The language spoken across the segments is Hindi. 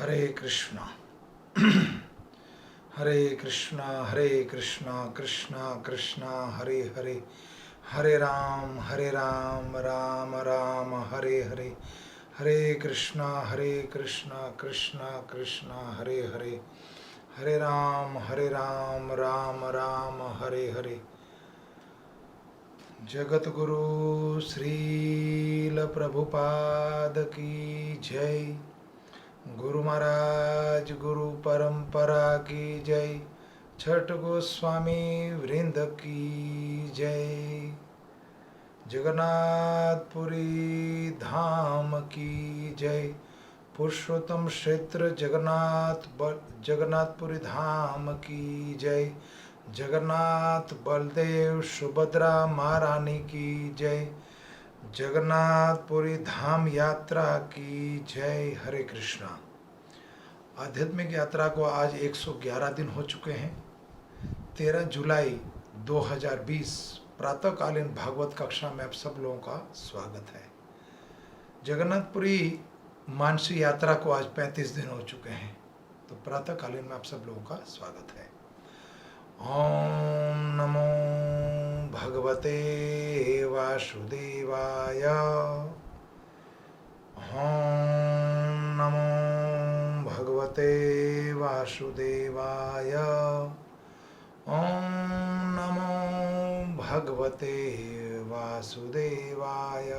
हरे कृष्णा हरे कृष्णा कृष्णा कृष्णा हरे हरे, हरे राम राम राम हरे हरे, हरे कृष्णा कृष्णा कृष्णा हरे हरे, हरे राम राम राम हरे हरे। जगत गुरु श्रील प्रभुपाद की जय। गुरु महाराज गुरु परंपरा की जय। छठ गोस्वामी वृंद की जय। जगन्नाथपुरी धाम की जय। पुरुषोत्तम क्षेत्र जगन्नाथपुरी धाम की जय। जगन्नाथ बलदेव सुभद्रा महारानी की जय। जगन्नाथपुरी धाम यात्रा की जय। हरे कृष्णा। आध्यात्मिक यात्रा को आज 111 दिन हो चुके हैं। 13 जुलाई 2020 प्रातःकालीन भागवत कक्षा में आप सब लोगों का स्वागत है। जगन्नाथपुरी मानसी यात्रा को आज 35 दिन हो चुके हैं, तो प्रातःकालीन में आप सब लोगों का स्वागत है। ओम नमो भगवते वासुदेवाय। ओम नमो भगवते वासुदेवाय। ओम नमो भगवते वासुदेवाय।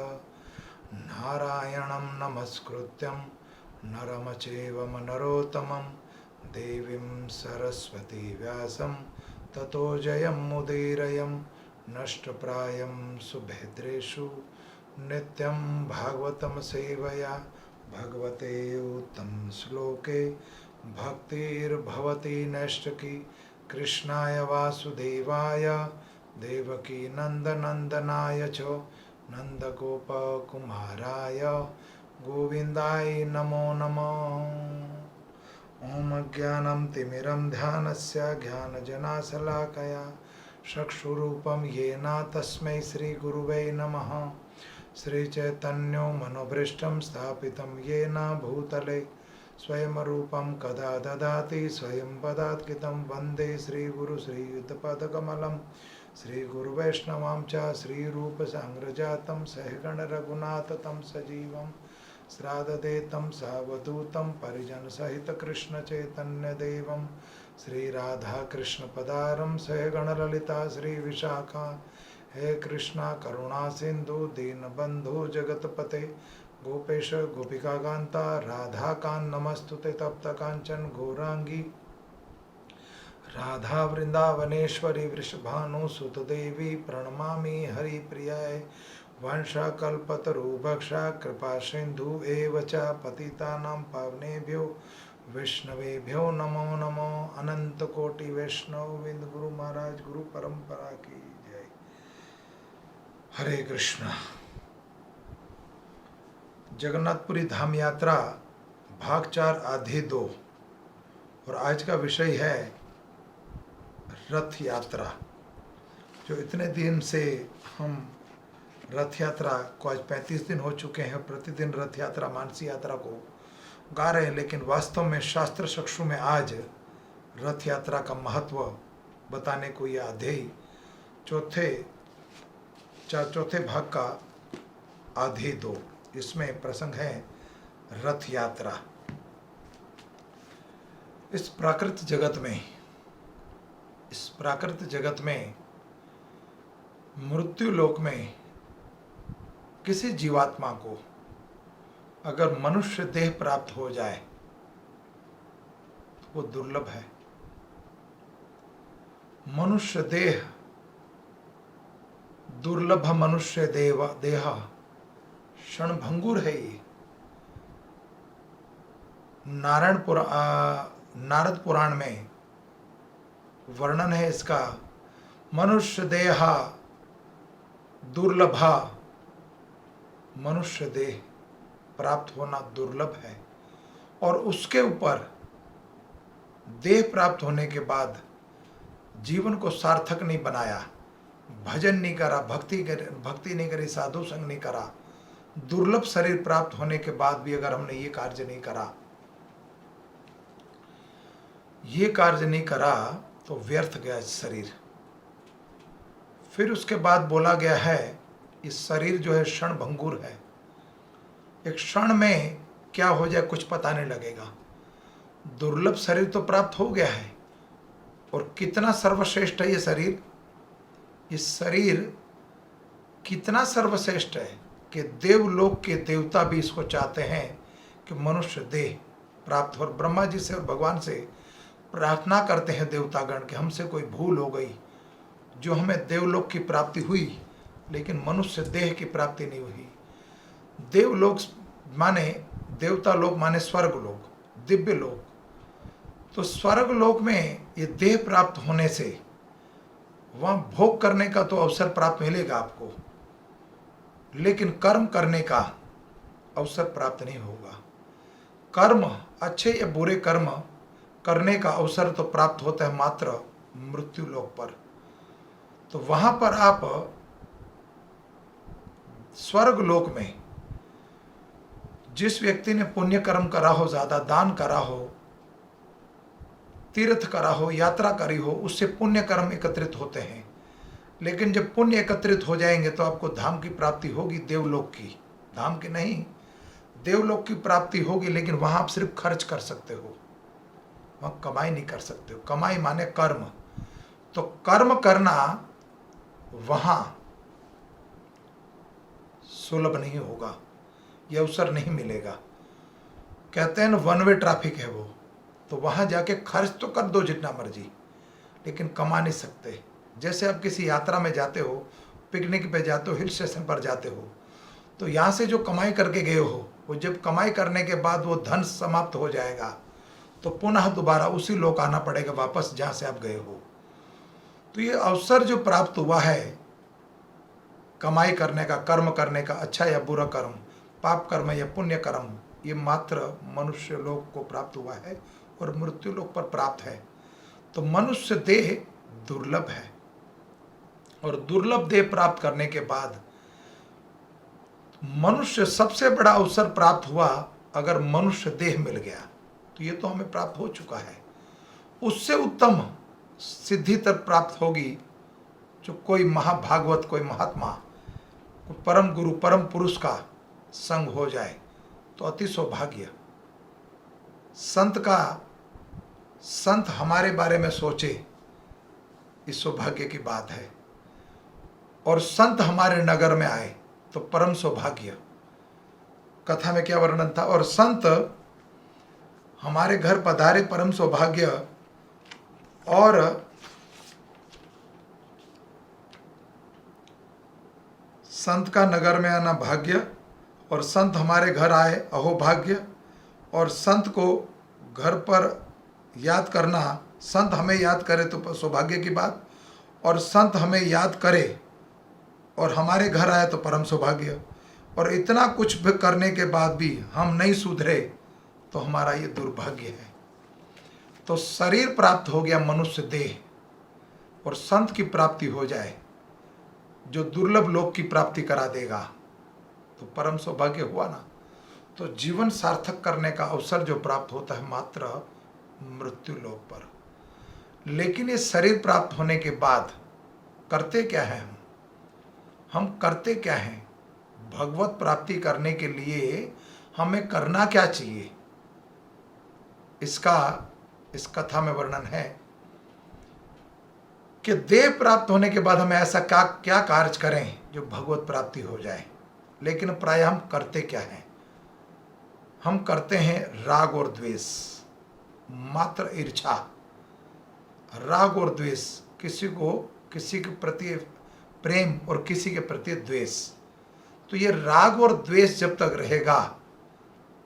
नारायणं नमस्कृत्यं नरं चैव नरोत्तमं देवीं सरस्वती व्यासं ततो जयमुदीरयं। नष्टप्रायं सुभद्रेषु नित्यं भागवतं सेवया। भगवते उत्तम श्लोके भक्तिर्भवति नैष्ठिकी। कृष्णाय वासुदेवाय देवकी नंदनंदनाय च नंदगोपकुमाराय गोविंदाय नमो नमः। ओम ज्ञानं तिमिरं ध्यानस्य ज्ञानजनाशलाकया चक्षुरूपं येन तस्मै श्रीगुरुवे नमः। श्रीचैतन्यो मनोभीष्टं स्थापितं येन भूतले स्वयं रूपं कदा ददाति स्वयं पदात्कितं वन्दे श्रीगुरु श्रीयुतपदकमलं। श्रीगुरुवैष्णवां च श्रीरूपसाङ्ग्रजातं सहगण रघुनाथतं सजीवं श्राद्धदेतं सावधूतं परिजनसहित कृष्णचैतन्यदेवं श्रीराधाकृष्णपदारं सहगणललिता श्रीविशाखा। हे कृष्णा करुणा सिंधु दीनबंधु जगतपते गोपेश गोपिकाकांता राधाकांत नमस्तुते। तप्त कांचन गौरांगी राधा वृंदावनेश्वरी वृषभानुसुतदेवी प्रणमामि हरिप्रियाय। वंशाकल्पतरुभक्षा कृपा सिंधु एव च पतितानां पावनेभ्यो वैष्णवेभ्यो नमो नमो। अनंत कोटि वैष्णव विंद गुरु महाराज गुरु परंपरा की जय। हरे कृष्णा। जगन्नाथपुरी धाम यात्रा भाग 4 अध्याय 2 और आज का विषय है रथ यात्रा। जो इतने दिन से हम रथ यात्रा को आज 35 दिन हो चुके हैं, प्रतिदिन रथ यात्रा मानसी यात्रा को गा रहे हैं, लेकिन वास्तव में शास्त्र चक्षु में आज रथ यात्रा का महत्व बताने को यह अध्याय चौथे भाग का अध्याय 2, इसमें प्रसंग है रथ यात्रा। इस प्राकृत जगत में मृत्यु लोक में किसी जीवात्मा को अगर मनुष्य देह प्राप्त हो जाए तो वो दुर्लभ है। मनुष्य देह दुर्लभ मनुष्य देह क्षणभंगुर है। ये नारद पुराण में वर्णन है इसका। मनुष्य देह दुर्लभा, मनुष्य देह प्राप्त होना दुर्लभ है। और उसके ऊपर देह प्राप्त होने के बाद जीवन को सार्थक नहीं बनाया, भजन नहीं करा, भक्ति नहीं करी, साधु संग नहीं करा, दुर्लभ शरीर प्राप्त होने के बाद भी अगर हमने ये कार्य नहीं करा ये कार्य नहीं करा तो व्यर्थ गया शरीर। फिर उसके बाद बोला गया है इस शरीर जो है क्षण भंगुर है, एक क्षण में क्या हो जाए कुछ पता नहीं लगेगा। दुर्लभ शरीर तो प्राप्त हो गया है, और कितना सर्वश्रेष्ठ है ये शरीर। इस शरीर कितना सर्वश्रेष्ठ है कि देवलोक के देवता भी इसको चाहते हैं कि मनुष्य देह प्राप्त हो। और ब्रह्मा जी से और भगवान से प्रार्थना करते हैं देवतागण कि हमसे कोई भूल हो गई, जो हमें देवलोक की प्राप्ति हुई लेकिन मनुष्य देह की प्राप्ति नहीं हुई। देवलोक माने देवता लोक, माने स्वर्ग लोक, दिव्य लोक। तो स्वर्ग लोक में ये देह प्राप्त होने से वहाँ भोग करने का तो अवसर प्राप्त मिलेगा आपको, लेकिन कर्म करने का अवसर प्राप्त नहीं होगा। कर्म अच्छे या बुरे कर्म करने का अवसर तो प्राप्त होता है मात्र मृत्यु लोक पर। तो वहां पर आप स्वर्ग लोक में जिस व्यक्ति ने पुण्य कर्म करा हो, ज्यादा दान करा हो, तीर्थ करा हो, यात्रा करी हो, उससे पुण्य कर्म एकत्रित होते हैं। लेकिन जब पुण्य एकत्रित हो जाएंगे तो आपको धाम की प्राप्ति होगी, देवलोक की, धाम की नहीं, देवलोक की प्राप्ति होगी। लेकिन वहां आप सिर्फ खर्च कर सकते हो, वहां कमाई नहीं कर सकते हो। कमाई माने कर्म। तो कर्म करना वहां सुलभ नहीं होगा, यह अवसर नहीं मिलेगा। कहते हैं ना वन वे ट्रैफिक है वो, तो वहां जाके खर्च तो कर दो जितना मर्जी, लेकिन कमा नहीं सकते। जैसे आप किसी यात्रा में जाते हो, पिकनिक पे जाते हो, हिल स्टेशन पर जाते हो, तो यहाँ से जो कमाई करके गए हो, वो जब कमाई करने के बाद वो धन समाप्त हो जाएगा तो पुनः दोबारा उसी लोक आना पड़ेगा वापस जहाँ से आप गए हो। तो ये अवसर जो प्राप्त हुआ है कमाई करने का, कर्म करने का, अच्छा या बुरा कर्म, पाप कर्म या पुण्य कर्म, ये मात्र मनुष्य लोक को प्राप्त हुआ है और मृत्यु लोक पर प्राप्त है। तो मनुष्य देह दुर्लभ है, और दुर्लभ देह प्राप्त करने के बाद मनुष्य सबसे बड़ा अवसर प्राप्त हुआ। अगर मनुष्य देह मिल गया तो ये तो हमें प्राप्त हो चुका है, उससे उत्तम सिद्धि तक प्राप्त होगी जो कोई महाभागवत, कोई महात्मा, कोई परम गुरु, परम पुरुष का संग हो जाए तो अति सौभाग्य। संत हमारे बारे में सोचे, इस सौभाग्य की बात है। और संत हमारे नगर में आए तो परम सौभाग्य। कथा में क्या वर्णन था, और संत हमारे घर पधारे परम सौभाग्य, और संत का नगर में आना भाग्य, और संत हमारे घर आए अहो भाग्य, और संत को घर पर याद करना, संत हमें याद करे तो सौभाग्य की बात, और संत हमें याद करे और हमारे घर आए तो परम सौभाग्य। और इतना कुछ भी करने के बाद भी हम नहीं सुधरे तो हमारा ये दुर्भाग्य है। तो शरीर प्राप्त हो गया मनुष्य देह, और संत की प्राप्ति हो जाए जो दुर्लभ लोक की प्राप्ति करा देगा तो परम सौभाग्य हुआ ना। तो जीवन सार्थक करने का अवसर जो प्राप्त होता है मात्र मृत्यु लोक पर। लेकिन ये शरीर प्राप्त होने के बाद करते क्या है, हम करते क्या हैं? भगवत प्राप्ति करने के लिए हमें करना क्या चाहिए, इसका इस कथा में वर्णन है कि देह प्राप्त होने के बाद हमें ऐसा क्या कार्य करें जो भगवत प्राप्ति हो जाए। लेकिन प्राय हम करते क्या हैं? हम करते हैं राग और द्वेष, मात्र ईर्ष्या, राग और द्वेष, किसी के प्रति प्रेम और किसी के प्रति द्वेष। तो ये राग और द्वेष जब तक रहेगा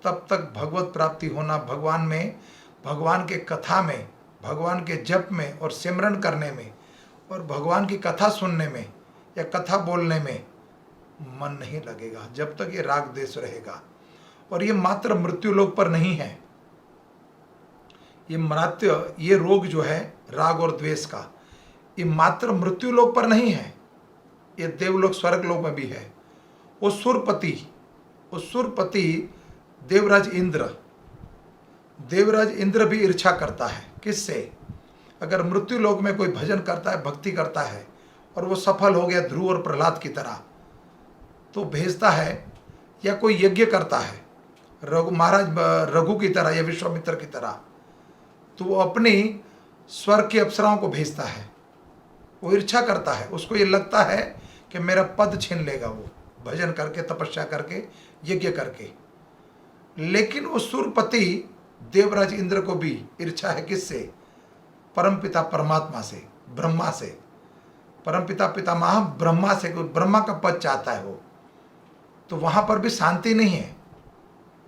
तब तक भगवत प्राप्ति होना, भगवान में, भगवान के कथा में, भगवान के जप में और सिमरन करने में और भगवान की कथा सुनने में या कथा बोलने में मन नहीं लगेगा जब तक ये राग द्वेष रहेगा। और ये मात्र मृत्यु लोक पर नहीं है, ये रोग जो है राग और द्वेष का, ये मात्र मृत्यु लोक पर नहीं है, ये देवलोक स्वर्ग लोक में भी है। वो सुरपति देवराज इंद्र देवराज इंद्र भी ईर्ष्या करता है। किससे? अगर मृत्यु लोक में कोई भजन करता है, भक्ति करता है और वो सफल हो गया ध्रुव और प्रहलाद की तरह, तो भेजता है, या कोई यज्ञ करता है महाराज रघु की तरह या विश्वामित्र की तरह, तो वो अपनी स्वर्ग की अप्सराओं को भेजता है। वो ईर्ष्या करता है, उसको ये लगता है कि मेरा पद छीन लेगा वो, भजन करके, तपस्या करके, यज्ञ करके। लेकिन उस सूरपति देवराज इंद्र को भी ईर्ष्या है। किससे? परमपिता परमात्मा से, ब्रह्मा से। परमपिता पितामह ब्रह्मा से, ब्रह्मा का पद चाहता है वो। तो वहां पर भी शांति नहीं है,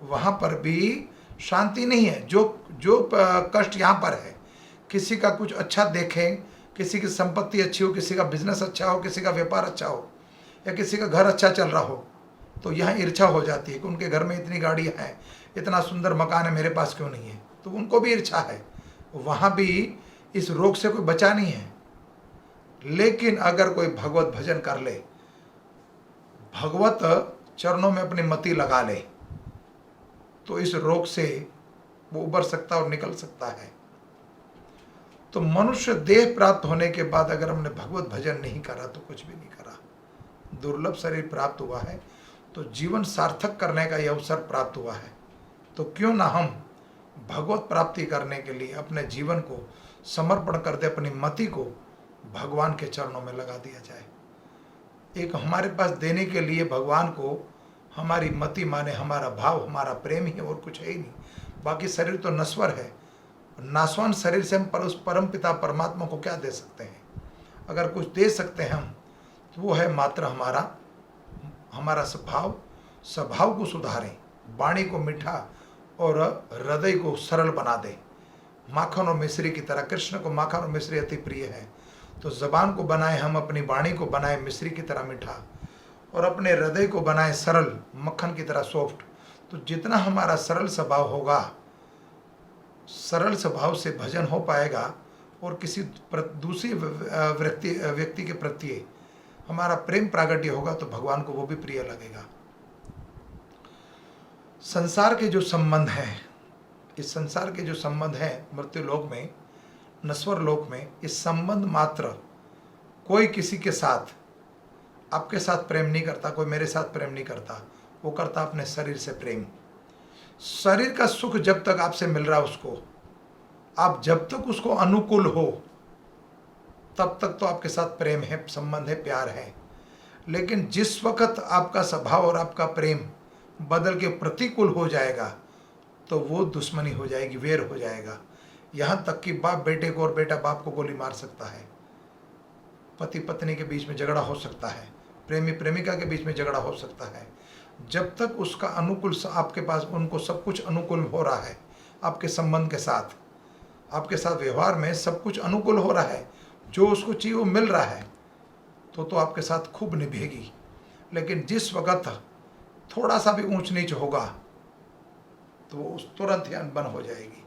वहां पर भी शांति नहीं है। जो कष्ट यहाँ पर है, किसी का कुछ अच्छा देखें, किसी की संपत्ति अच्छी हो, किसी का बिजनेस अच्छा हो, किसी का व्यापार अच्छा हो, या किसी का घर अच्छा चल रहा हो, तो यहाँ ईर्ष्या हो जाती है कि उनके घर में इतनी गाड़ियाँ हैं, इतना सुंदर मकान है, मेरे पास क्यों नहीं है। तो उनको भी ईर्ष्या है। वहाँ भी इस रोग से कोई बचा नहीं है। लेकिन अगर कोई भगवत भजन कर ले, भगवत चरणों में अपनी मति लगा ले, तो इस रोग से वो उबर सकता और निकल सकता है। तो मनुष्य देह प्राप्त होने के बाद अगर हमने भगवत भजन नहीं करा तो कुछ भी नहीं करा। दुर्लभ शरीर प्राप्त हुआ है तो जीवन सार्थक करने का यह अवसर प्राप्त हुआ है। तो क्यों ना हम भगवत प्राप्ति करने के लिए अपने जीवन को समर्पण कर दे, अपनी मति को भगवान के चरणों में लगा दिया जाए। एक हमारे पास देने के लिए भगवान को हमारी मति माने हमारा भाव, हमारा प्रेम ही, और कुछ है ही नहीं। बाकी शरीर तो नश्वर है। नासवान शरीर से हम पर उस परम पिता परमात्मा को क्या दे सकते हैं? अगर कुछ दे सकते हैं हम, तो वो है मात्र हमारा स्वभाव को सुधारें, वाणी को मीठा और हृदय को सरल बना दें। माखन और मिश्री की तरह, कृष्ण को माखन और मिश्री अति प्रिय है। तो जबान को बनाए हम, अपनी वाणी को बनाए मिश्री की तरह मीठा, और अपने हृदय को बनाए सरल, मक्खन की तरह सॉफ्ट। तो जितना हमारा सरल स्वभाव होगा, सरल स्वभाव से भजन हो पाएगा, और किसी दूसरी व्यक्ति के प्रति हमारा प्रेम प्रागट्य होगा, तो भगवान को वो भी प्रिय लगेगा। संसार के जो संबंध हैं, इस संसार के जो संबंध हैं मृत्यु लोक में, नश्वर लोक में, इस संबंध मात्र कोई किसी के साथ, आपके साथ प्रेम नहीं करता, कोई मेरे साथ प्रेम नहीं करता, वो करता अपने शरीर से प्रेम। शरीर का सुख जब तक आपसे मिल रहा है उसको, आप जब तक उसको अनुकूल हो, तब तक तो आपके साथ प्रेम है, संबंध है, प्यार है। लेकिन जिस वक्त आपका स्वभाव और आपका प्रेम बदल के प्रतिकूल हो जाएगा, तो वो दुश्मनी हो जाएगी, वेर हो जाएगा। यहाँ तक कि बाप बेटे को और बेटा बाप को गोली मार सकता है, पति पत्नी के बीच में झगड़ा हो सकता है, प्रेमी प्रेमिका के बीच में झगड़ा हो सकता है। जब तक उसका अनुकूल, आपके पास उनको सब कुछ अनुकूल हो रहा है, आपके संबंध के साथ, आपके साथ व्यवहार में सब कुछ अनुकूल हो रहा है, जो उसको चाहिए वो मिल रहा है, तो आपके साथ खूब निभेगी। लेकिन जिस वक्त थोड़ा सा भी ऊंच नीच होगा, तो वो उस तुरंत ही अनबन हो जाएगी।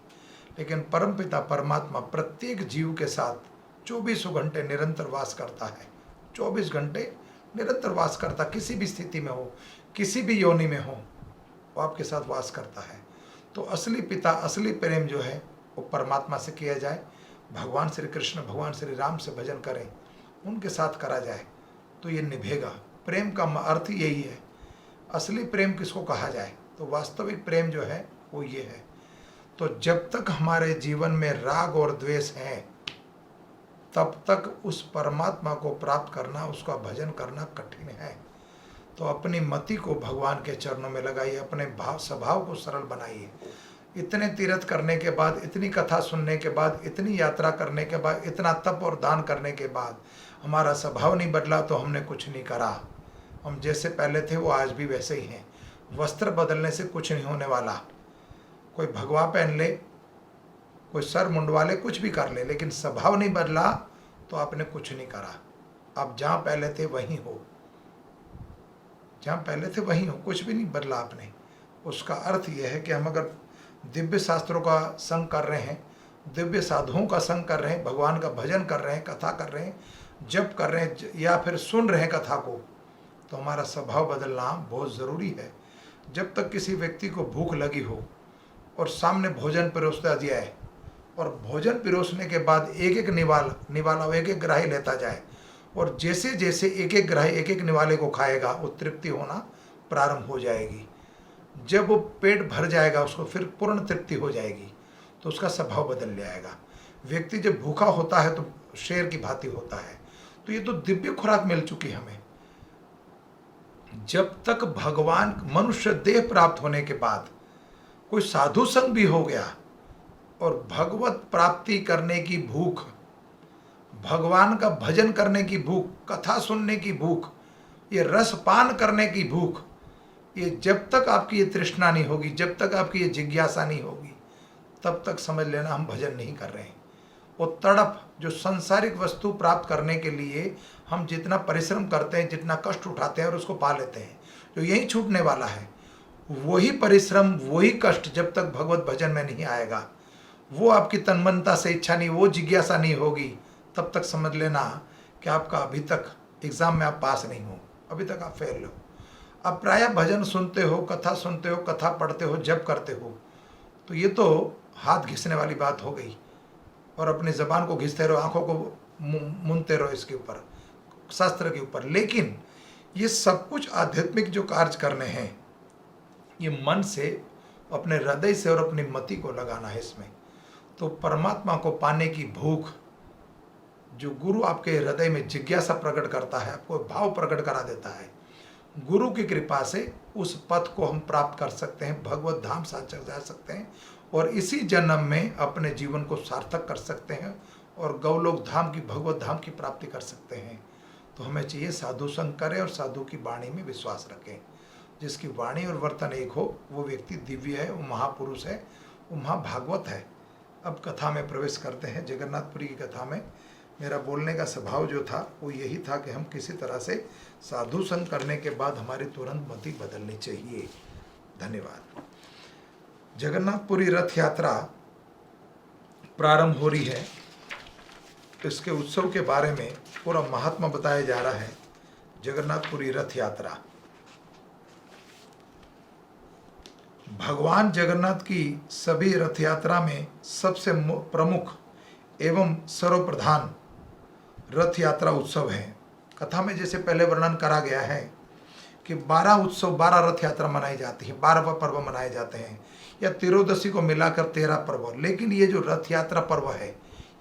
लेकिन परमपिता परमात्मा प्रत्येक जीव के साथ 24 घंटे निरंतर वास करता है। 24 घंटे निरंतर वास करता, किसी भी स्थिति में हो, किसी भी योनि में हो, वो आपके साथ वास करता है। तो असली पिता, असली प्रेम जो है वो परमात्मा से किया जाए। भगवान श्री कृष्ण, भगवान श्री राम से भजन करें, उनके साथ करा जाए, तो ये निभेगा। प्रेम का अर्थ यही है। असली प्रेम किसको कहा जाए? तो वास्तविक प्रेम जो है वो ये है। तो जब तक हमारे जीवन में राग और द्वेष है, तब तक उस परमात्मा को प्राप्त करना, उसका भजन करना कठिन है। तो अपनी मति को भगवान के चरणों में लगाइए, अपने स्वभाव को सरल बनाइए। इतने तीर्थ करने के बाद, इतनी कथा सुनने के बाद, इतनी यात्रा करने के बाद, इतना तप और दान करने के बाद हमारा स्वभाव नहीं बदला, तो हमने कुछ नहीं करा। हम जैसे पहले थे वो आज भी वैसे ही हैं। वस्त्र बदलने से कुछ नहीं होने वाला। कोई भगवा पहन ले, कोई सर मुंडवा ले, कुछ भी कर ले, लेकिन स्वभाव नहीं बदला तो आपने कुछ नहीं करा। आप जहाँ पहले थे वहीं हो, जहाँ पहले थे वहीं हो, कुछ भी नहीं बदला आपने। उसका अर्थ यह है कि हम अगर दिव्य शास्त्रों का संग कर रहे हैं, दिव्य साधुओं का संग कर रहे हैं, भगवान का भजन कर रहे हैं, कथा कर रहे हैं, जप कर रहे हैं, या फिर सुन रहे हैं कथा को, तो हमारा स्वभाव बदलना बहुत ज़रूरी है। जब तक किसी व्यक्ति को भूख लगी हो, और सामने भोजन परोसता दिया है, और भोजन परोसने के बाद एक एक निवाला एक एक ग्राही लेता जाए, और जैसे जैसे एक एक ग्राही एक एक निवाले को खाएगा वो तृप्ति होना प्रारंभ हो जाएगी। जब वो पेट भर जाएगा, उसको फिर पूर्ण तृप्ति हो जाएगी, तो उसका स्वभाव बदल जाएगा। व्यक्ति जब भूखा होता है तो शेर की भांति होता है। तो ये तो दिव्य खुराक मिल चुकी हमें। जब तक भगवान मनुष्य देह प्राप्त होने के बाद कोई साधु संग भी हो गया और भगवत प्राप्ति करने की भूख, भगवान का भजन करने की भूख, कथा सुनने की भूख, ये रसपान करने की भूख, ये जब तक आपकी ये तृष्णा नहीं होगी, जब तक आपकी ये जिज्ञासा नहीं होगी, तब तक समझ लेना हम भजन नहीं कर रहे हैं। वो तड़प जो सांसारिक वस्तु प्राप्त करने के लिए हम जितना परिश्रम करते हैं, जितना कष्ट उठाते हैं और उसको पा लेते हैं, जो यही छूटने वाला है, वही परिश्रम वही कष्ट जब तक भगवत भजन में नहीं आएगा, वो आपकी तन्मनता से इच्छा नहीं, वो जिज्ञासा नहीं होगी, तब तक समझ लेना कि आपका अभी तक एग्ज़ाम में आप पास नहीं हो, अभी तक आप फेल हो। अब प्रायः भजन सुनते हो, कथा सुनते हो, कथा पढ़ते हो, जप करते हो, तो ये तो हाथ घिसने वाली बात हो गई, और अपनी ज़बान को घिसते रहो, आंखों को मुनते रहो इसके ऊपर, शास्त्र के ऊपर। लेकिन ये सब कुछ आध्यात्मिक जो कार्य करने हैं, ये मन से, अपने हृदय से और अपनी मति को लगाना है इसमें। तो परमात्मा को पाने की भूख जो गुरु आपके हृदय में जिज्ञासा प्रकट करता है, आपको भाव प्रकट करा देता है, गुरु की कृपा से उस पथ को हम प्राप्त कर सकते हैं, भगवत धाम साक्षात जा सकते हैं, और इसी जन्म में अपने जीवन को सार्थक कर सकते हैं और गौलोक धाम की, भगवत धाम की प्राप्ति कर सकते हैं। तो हमें चाहिए साधु संग करें और साधु की वाणी में विश्वास रखें। जिसकी वाणी और वर्तन एक हो, वो व्यक्ति दिव्य है, वो महापुरुष है, वो महाभागवत है। अब कथा में प्रवेश करते हैं। जगन्नाथपुरी की कथा में मेरा बोलने का स्वभाव जो था वो यही था कि हम किसी तरह से साधु संग करने के बाद हमारी तुरंत मति बदलनी चाहिए। धन्यवाद। जगन्नाथपुरी रथ यात्रा प्रारंभ हो रही है। इसके उत्सव के बारे में पूरा महात्मा बताया जा रहा है। जगन्नाथपुरी रथ यात्रा, भगवान जगन्नाथ की सभी रथ यात्रा में सबसे प्रमुख एवं सर्वप्रधान रथ यात्रा उत्सव है। कथा में जैसे पहले वर्णन करा गया है कि 12 उत्सव, 12 रथ यात्रा मनाई जाती है, 12 पर्व मनाए जाते हैं, या तिरोदशी को मिलाकर 13 पर्व। लेकिन ये जो रथ यात्रा पर्व है,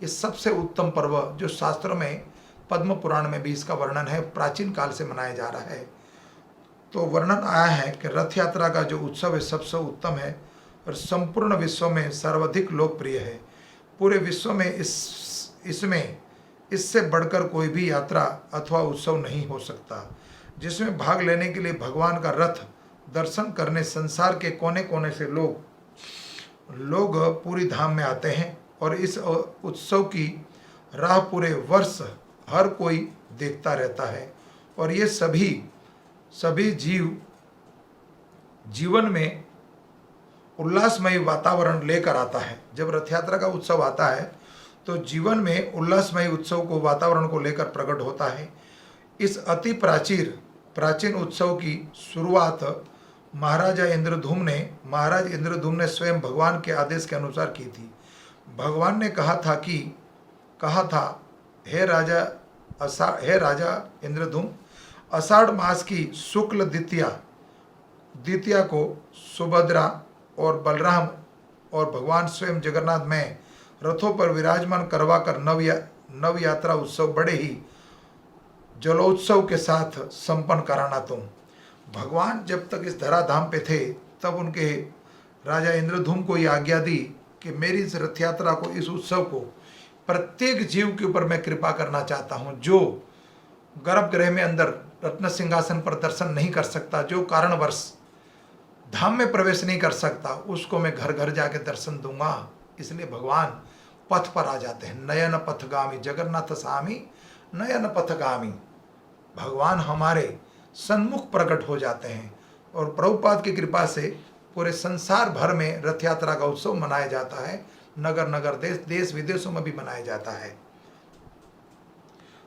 ये सबसे उत्तम पर्व, जो शास्त्रों में, पद्म पुराण में भी इसका वर्णन है, प्राचीन काल से मनाया जा रहा है। तो वर्णन आया है कि रथ यात्रा का जो उत्सव है सबसे उत्तम है और संपूर्ण विश्व में सर्वाधिक लोकप्रिय है। पूरे विश्व में इसमें इससे बढ़कर कोई भी यात्रा अथवा उत्सव नहीं हो सकता, जिसमें भाग लेने के लिए भगवान का रथ दर्शन करने संसार के कोने कोने से लोग पूरी धाम में आते हैं। और इस उत्सव की राह पूरे वर्ष हर कोई देखता रहता है। और ये सभी जीवन में उल्लासमय वातावरण लेकर आता है। जब रथ यात्रा का उत्सव आता है तो जीवन में उल्लासमय उत्सव को, वातावरण को लेकर प्रकट होता है। इस अति प्राचीन उत्सव की शुरुआत महाराज इंद्रधूम ने स्वयं भगवान के आदेश के अनुसार की थी। भगवान ने कहा था, हे राजा इंद्रधूम, आषाढ़ मास की शुक्ल द्वितीया को सुभद्रा और बलराम और भगवान स्वयं जगन्नाथ में रथों पर विराजमान करवाकर नव यात्रा उत्सव बड़े ही जलोत्सव के साथ संपन्न कराना तुम। भगवान जब तक इस धराधाम पे थे तब उनके राजा इंद्रधूम को यह आज्ञा दी कि मेरी इस रथ यात्रा को, इस उत्सव को प्रत्येक जीव के ऊपर मैं कृपा करना चाहता हूँ। जो गर्भगृह में अंदर रत्न सिंहासन पर दर्शन नहीं कर सकता, जो कारणवश धाम में प्रवेश नहीं कर सकता, उसको मैं घर घर जाके दर्शन दूंगा। इसलिए भगवान पथ पर आ जाते हैं। नयन पथगामी जगन्नाथ स्वामी नयन पथगामी, भगवान हमारे सन्मुख प्रकट हो जाते हैं। और प्रभुपाद की कृपा से पूरे संसार भर में रथ यात्रा का उत्सव मनाया जाता है। नगर नगर, देश विदेशों में भी मनाया जाता है।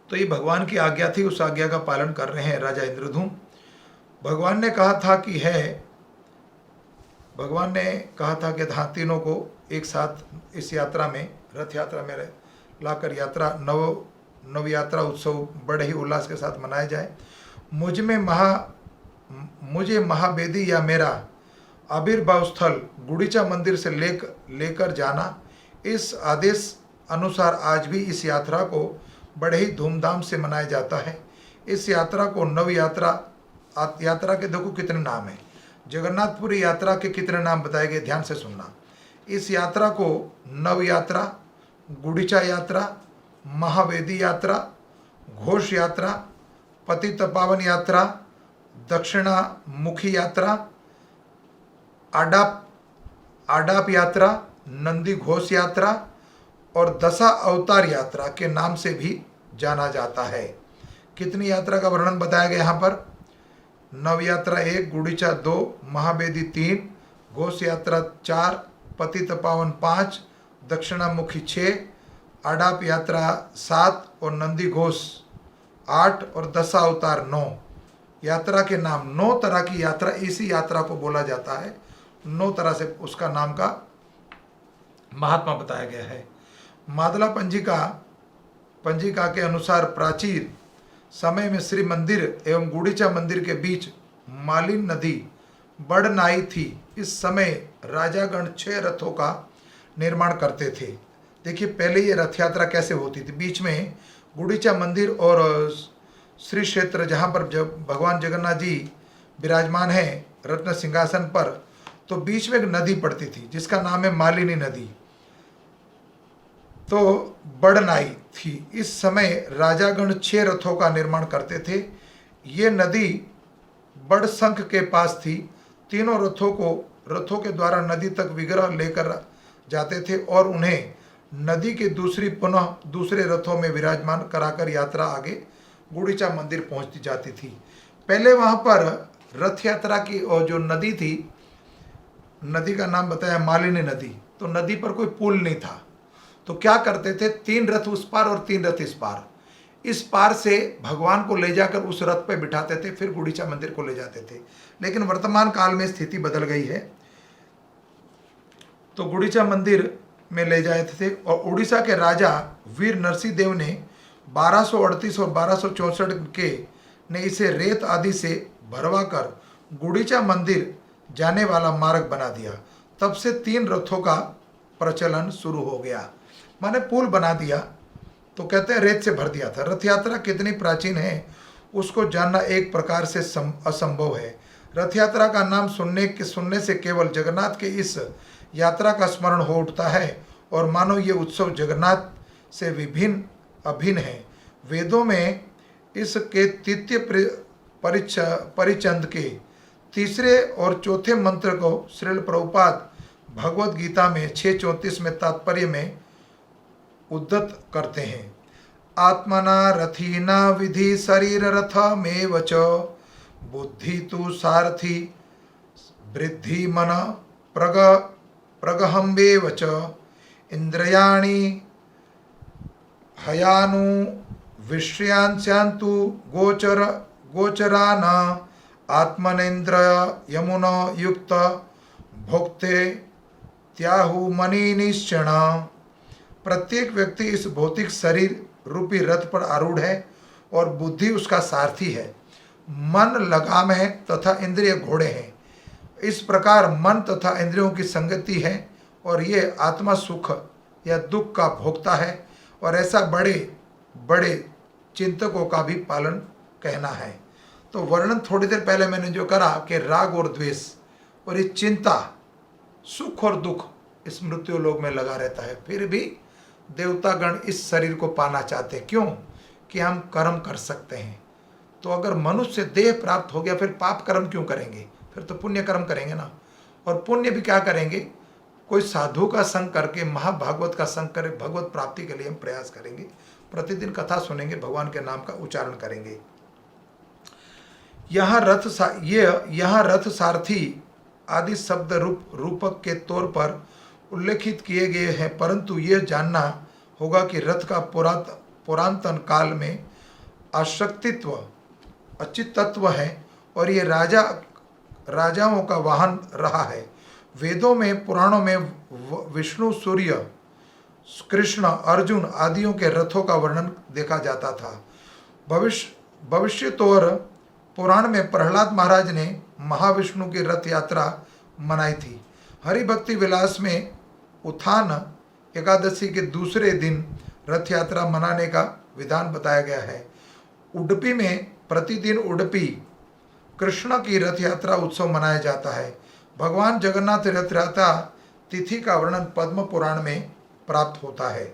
तो ये भगवान की आज्ञा थी, उस आज्ञा का पालन कर रहे हैं राजा इंद्रधूम। भगवान ने कहा था कि है भगवान ने कहा था कि हाँ, तीनों को एक साथ इस यात्रा में, रथ यात्रा में लाकर यात्रा नव यात्रा उत्सव बड़े ही उल्लास के साथ मनाया जाए। मुझे महावेदी या मेरा आविर्भाव स्थल गुड़ीचा मंदिर से लेकर जाना, इस आदेश अनुसार आज भी इस यात्रा को बड़े ही धूमधाम से मनाया जाता है। इस यात्रा को नव यात्रा के देखो कितने नाम हैं। जगन्नाथपुरी यात्रा के कितने नाम बताए गए, ध्यान से सुनना। इस यात्रा को नव यात्रा, गुड़ीचा यात्रा, महावेदी यात्रा, घोष यात्रा, पतित पावन यात्रा, दक्षिणामुखी यात्रा, आडाप यात्रा, नंदी घोष यात्रा और दशा अवतार यात्रा के नाम से भी जाना जाता है। कितनी यात्रा का वर्णन बताया गया यहाँ पर? नव यात्रा 1, गुड़ीचा 2, महावेदी 3, घोष यात्रा 4, पतित पावन 5, दक्षिणामुखी 6, आडाप यात्रा 7 और नंदी घोष 8 और दशा अवतार 9। यात्रा के नाम, 9 तरह की यात्रा, इसी यात्रा को बोला जाता है। 9 तरह से उसका नाम का महात्मा बताया गया है। मादला पंजिका के अनुसार प्राचीन समय में श्री मंदिर एवं गुड़ीचा मंदिर के बीच मालिन नदी बड़नाई थी। इस समय राजागण 6 रथों का निर्माण करते थे। देखिए पहले ये रथ यात्रा कैसे होती थी। बीच में गुड़ीचा मंदिर और श्री क्षेत्र जहाँ पर जब भगवान जगन्नाथ जी विराजमान हैं रत्न सिंहासन पर, तो बीच में एक नदी पड़ती थी जिसका नाम है मालिनी नदी, तो बड़नाई थी। इस समय राजागण 6 रथों का निर्माण करते थे। ये नदी बड़शंख के पास थी। तीनों रथों के द्वारा नदी तक विग्रह लेकर जाते थे और उन्हें नदी के दूसरे रथों में विराजमान कराकर यात्रा आगे गुड़ीचा मंदिर पहुंचती जाती थी। पहले वहां पर रथ यात्रा की और जो नदी थी, नदी का नाम बताया मालिनी नदी, तो नदी पर कोई पुल नहीं था। तो क्या करते थे, 3 रथ उस पार और 3 रथ इस पार। इस पार से भगवान को ले जाकर उस रथ पे बिठाते थे, फिर गुड़ीचा मंदिर को ले जाते थे। लेकिन वर्तमान काल में स्थिति बदल गई है, तो गुड़ीचा मंदिर में ले जाते थे। और उड़ीसा के राजा वीर नरसिंह देव ने 1238 और 1264 ने इसे रेत आदि से भरवा कर गुड़ीचा मंदिर जाने वाला मार्ग बना दिया। तब से 3 रथों का प्रचलन शुरू हो गया, माने पुल बना दिया। तो कहते हैं रेत से भर दिया था। रथ यात्रा कितनी प्राचीन है उसको जानना एक प्रकार से असंभव है। रथ यात्रा का नाम सुनने से केवल जगन्नाथ के इस यात्रा का स्मरण हो उठता है और मानो ये उत्सव जगन्नाथ से अभिन्न है। वेदों में इसके तृतीय परिचंद के 3 और 4 मंत्र को श्रील प्रभुपाद भगवद गीता में 6:34 में तात्पर्य में उद्धत करते हैं। आत्मना रथीना विधि शरीर रथ में वच बुद्धि तु सारथी वृद्धि मन प्रगहम्बे वच इंद्रियाणि हयानु विषयांचु गोचरान आत्मनेन्द्र यमुन युक्त भोक्ते त्याहु मनी निश्चण। प्रत्येक व्यक्ति इस भौतिक शरीर रूपी रथ पर आरूढ़ है और बुद्धि उसका सारथी है। मन लगाम है तथा इंद्रिय घोड़े हैं। इस प्रकार मन तथा इंद्रियों की संगति है और ये आत्मा सुख या दुख का भोक्ता है। और ऐसा बड़े बड़े चिंतकों का भी पालन कहना है। तो वर्णन थोड़ी देर पहले मैंने जो करा कि राग और द्वेष और ये चिंता, सुख और दुख इस मृत्यु लोक में लगा रहता है। फिर भी देवतागण इस शरीर को पाना चाहते हैं। क्यों? कि हम कर्म कर सकते हैं। तो अगर मनुष्य देह प्राप्त हो गया फिर पाप कर्म क्यों करेंगे? फिर तो पुण्य कर्म करेंगे ना। और पुण्य भी क्या करेंगे? कोई साधु का संग करके, महाभागवत का संग करे, भगवत प्राप्ति के लिए हम प्रयास करेंगे। प्रतिदिन कथा सुनेंगे, भगवान के नाम का उच्चारण करेंगे। यहाँ रथ सारथी आदि शब्द रूपक के तौर पर उल्लेखित किए गए हैं, परंतु यह जानना होगा कि रथ का पुरातन काल में अशक्तित्व अचित तत्व है और ये राजाओं का वाहन रहा है। वेदों में, पुराणों में विष्णु, सूर्य, कृष्ण, अर्जुन आदियों के रथों का वर्णन देखा जाता था। भविष्य तौर पुराण में प्रहलाद महाराज ने महाविष्णु की रथ यात्रा मनाई थी। हरि भक्ति विलास में उत्थान एकादशी के दूसरे दिन रथ यात्रा मनाने का विधान बताया गया है। उडुपी में प्रतिदिन उडुपी कृष्ण की रथ यात्रा उत्सव मनाया जाता है। भगवान जगन्नाथ रथ यात्रा तिथि का वर्णन पद्म पुराण में प्राप्त होता है।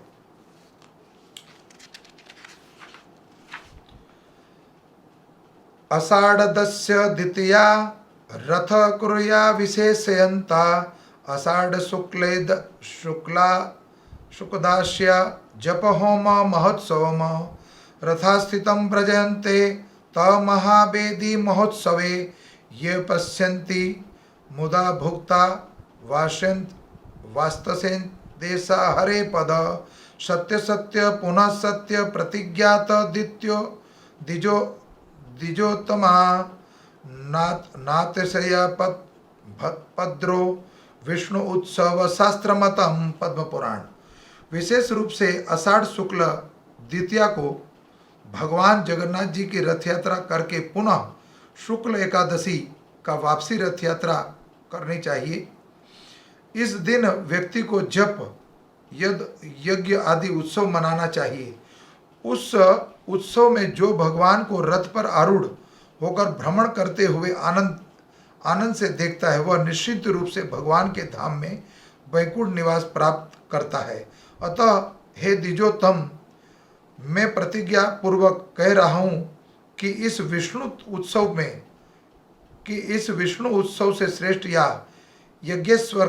आषाढ़स्य द्वितीया रथ कुर्या विशेषयन्ता आषाढ़ शुक्लादास्य जप होम महोत्सवम रथास्थितं प्रजयन्ते तमहावेदी महोत्सवे ये पश्यन्ति मुदा भुक्ता वास्तसेन देशा हरे पद सत्य सत्य पुनः सत्य प्रतिज्ञात द्विजोत्तमा नातिशय पद्रो विष्णु उत्सव शास्त्रमतम पद्म पुराण। विशेष रूप से आषाढ़ शुक्ल द्वितीया को भगवान जगन्नाथ जी की रथ यात्रा करके पुनः शुक्ल एकादशी का वापसी रथ यात्रा करनी चाहिए। इस दिन व्यक्ति को जप, यज्ञ आदि उत्सव मनाना चाहिए। उस उत्सव में जो भगवान को रथ पर आरूढ़ होकर भ्रमण करते हुए आनंद से देखता है वह निश्चित रूप से भगवान के धाम में वैकुंठ निवास प्राप्त करता है। अतः हे द्विजोत्तम, मैं प्रतिज्ञा पूर्वक कह रहा हूँ कि इस विष्णु उत्सव से श्रेष्ठ या यज्ञेश्वर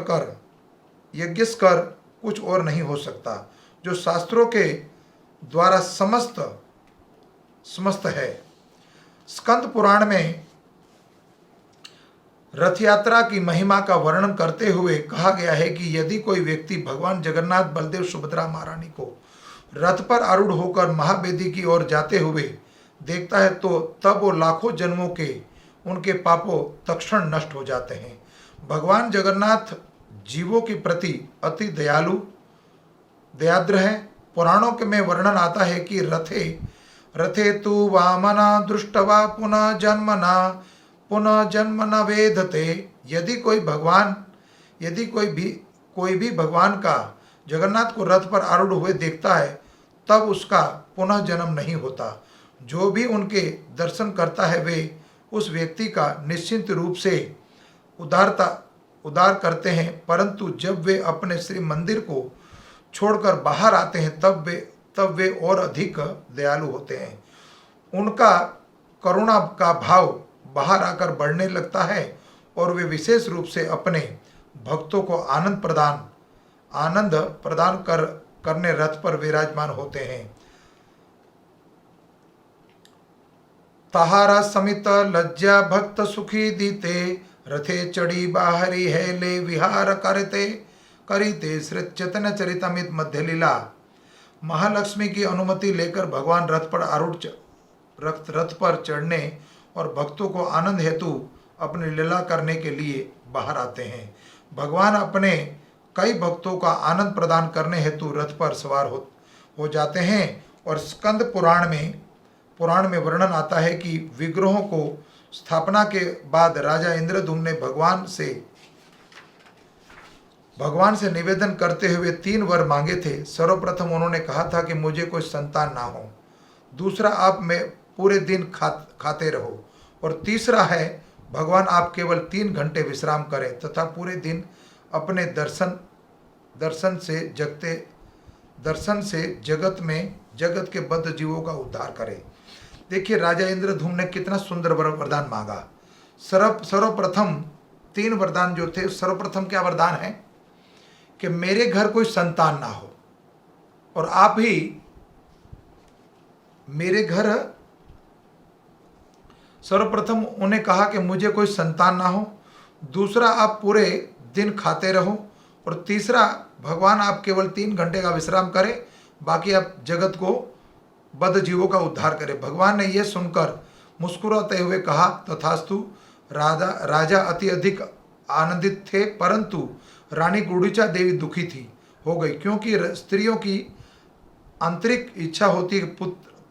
कुछ और नहीं हो सकता, जो शास्त्रों के द्वारा समस्त है। स्कंद पुराण में रथ यात्रा की महिमा का वर्णन करते हुए कहा गया है कि यदि कोई व्यक्ति भगवान जगन्नाथ, बलदेव, सुभद्रा महारानी को रथ पर आरूढ़ होकर महावेदी की ओर जाते हुए देखता है तो तब वो लाखों जन्मों के उनके पापों तत्क्षण नष्ट हो जाते हैं। भगवान जगन्नाथ जीवों के प्रति अति दयाद्र है। पुराणों के में वर्णन आता है कि रथे तु वामना दृष्टवा पुनः जन्म न वेदते। यदि कोई भी भगवान का जगन्नाथ को रथ पर आरूढ़ हुए देखता है तब उसका पुनः जन्म नहीं होता। जो भी उनके दर्शन करता है वे उस व्यक्ति का निश्चित रूप से उद्धार करते हैं, परंतु जब वे अपने श्री मंदिर को छोड़कर बाहर आते हैं तब वे और अधिक दयालु होते हैं। उनका करुणा का भाव बाहर आकर बढ़ने लगता है और वे विशेष रूप से अपने भक्तों को आनंद प्रदान करने रथ पर विराजमान होते हैं। ताहारा समित लज्जा भक्त सुखी दीते रथे चढ़ी बाहरी है ले विहार करिते श्री चैतन्य चरितमित मध्य लीला। महालक्ष्मी की अनुमति लेकर भगवान रथ पर चढ़ने और भक्तों को आनंद हेतु अपनी लीला करने के लिए बाहर आते हैं। भगवान अपने कई भक्तों का आनंद प्रदान करने हेतु रथ पर सवार हो जाते हैं। और स्कंद पुराण में वर्णन आता है कि विग्रहों को स्थापना के बाद राजा इंद्रद्युम्न ने भगवान से निवेदन करते हुए 3 वर मांगे थे। सर्वप्रथम उन्होंने कहा था कि मुझे कोई संतान ना हो, दूसरा आप में पूरे दिन खाते रहो, और तीसरा है भगवान आप केवल 3 घंटे विश्राम करें तथा पूरे दिन अपने दर्शन से जगत के बद्ध जीवों का उद्धार करें। देखिए राजा इंद्रद्युम्न ने कितना सुंदर वरदान मांगा। सर्वप्रथम 3 वरदान जो थे, सर्वप्रथम क्या वरदान है कि मेरे घर कोई संतान ना हो, और आप ही मेरे घर, सर्वप्रथम उन्हें कहा कि मुझे कोई संतान ना हो, दूसरा आप पूरे दिन खाते रहो, और तीसरा भगवान आप केवल 3 घंटे का विश्राम करें, बाकी आप जगत को बद्ध जीवों का उद्धार करें। भगवान ने यह सुनकर मुस्कुराते हुए कहा तथास्तु। राजा अति अधिक आनंदित थे, परंतु रानी गुंडीचा देवी दुखी थी हो गई, क्योंकि स्त्रियों की आंतरिक इच्छा होती है,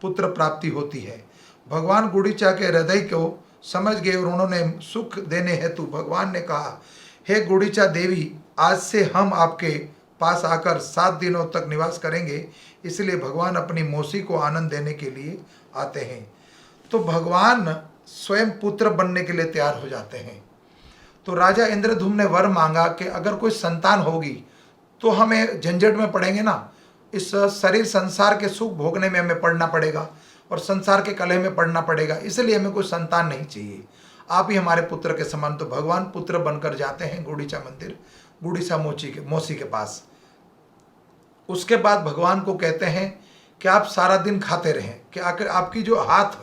पुत्र प्राप्ति होती है। भगवान गुंडीचा के हृदय को समझ गए और उन्होंने सुख देने हेतु भगवान ने कहा, हे गुंडीचा देवी, आज से हम आपके पास आकर 7 दिनों तक निवास करेंगे। इसलिए भगवान अपनी मौसी को आनंद देने के लिए आते हैं। तो भगवान स्वयं पुत्र बनने के लिए तैयार हो जाते हैं। तो राजा इंद्रधूम्न ने वर मांगा कि अगर कोई संतान होगी तो हमें झंझट में पड़ेंगे ना, इस शरीर संसार के सुख भोगने में हमें पड़ना पड़ेगा और संसार के कलह में पड़ना पड़ेगा, इसलिए हमें कोई संतान नहीं चाहिए, आप ही हमारे पुत्र के समान। तो भगवान पुत्र बनकर जाते हैं गुंडीचा मंदिर, गुंडीचा मौसी के पास। उसके बाद भगवान को कहते हैं कि आप सारा दिन खाते रहें, कि आखिर आपकी जो हाथ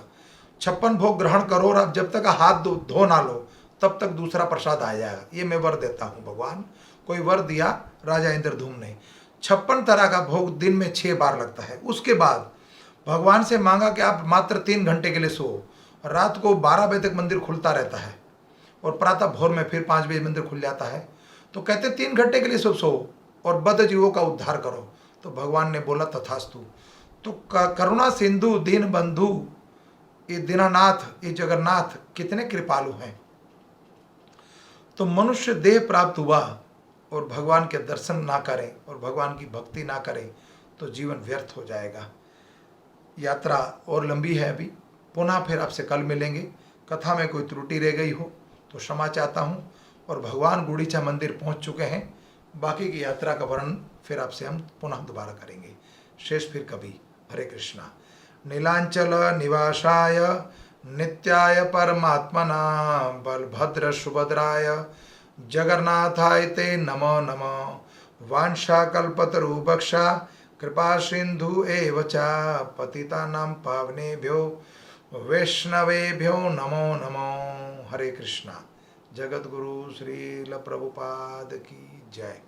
56 भोग ग्रहण करो और आप जब तक हाथ धो ना लो तब तक दूसरा प्रसाद आ जाएगा, ये मैं वर देता हूँ। भगवान कोई वर दिया राजा इंद्रधूम्न ने। 56 तरह का भोग दिन में 6 बार लगता है। उसके बाद भगवान से मांगा कि आप मात्र 3 घंटे के लिए सो। रात को 12 बजे तक मंदिर खुलता रहता है और प्रातः भोर में फिर 5 बजे मंदिर खुल जाता है। तो कहते 3 घंटे के लिए सो और बद्ध जीवों का उद्धार करो। तो भगवान ने बोला तथास्तु। तो करुणा सिंधु दीन बंधु ये दीनानाथ, ये जगन्नाथ कितने कृपालु हैं। तो मनुष्य देह प्राप्त हुआ और भगवान के दर्शन ना करें और भगवान की भक्ति ना करें तो जीवन व्यर्थ हो जाएगा। यात्रा और लंबी है अभी, पुनः फिर आपसे कल मिलेंगे। कथा में कोई त्रुटि रह गई हो तो क्षमा चाहता हूँ। और भगवान गुंडीचा मंदिर पहुँच चुके हैं, बाकी की यात्रा का वर्णन फिर आपसे हम पुनः दोबारा करेंगे। शेष फिर कभी। हरे कृष्णा। नीलांचल निवासाय नित्याय परमात्मना बलभद्र सुभद्राय जगन्नाथाय ते नमो नमः। वांछाकल्पतरुभक्षा कृपा सिंधु एव च पतितानां पावनेभ्यो वैष्णवेभ्यो नमो नमो। हरे कृष्णा। जगत गुरु श्रील प्रभुपाद की जय।